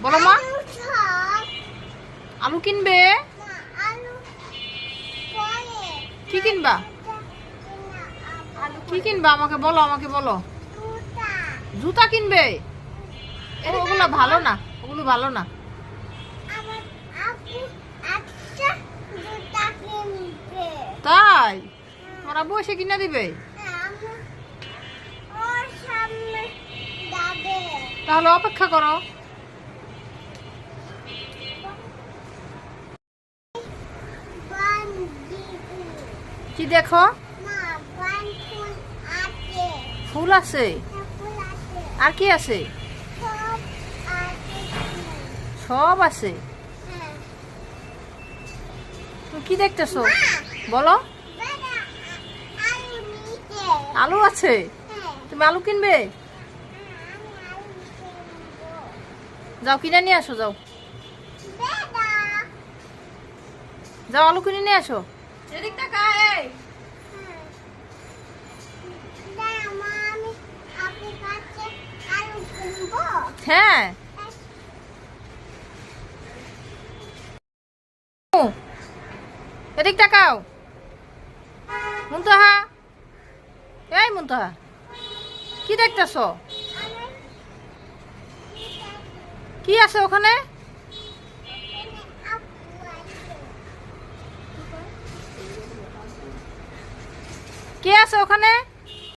বলো মা, আলু কিনবে? কি কিনবা? কি কিনবা আমাকে বলো, আমাকে বলো। জুতা কিনবে? ওগুলো ভালো না, ওগুলো ভালো না। তাই তোমার আব্বু এসে কিনে দিবে? তাহলে অপেক্ষা করো। কি দেখো? ফুল আছে? আর কি আছে? সব আছে। তুমি কি দেখতেছো বলো? আলু আছে? তুমি আলু কিনবে? যাও কিনে নিয়ে আসো, যাও যাও আলু কিনে নিয়ে আসো। এদিক টাকা। হ্যাঁ, এদিক টাকাও। মুনতাহা, এই মুনতাহা, কি দেখতেছ? কি আছে ওখানে? কে আছে ওখানে?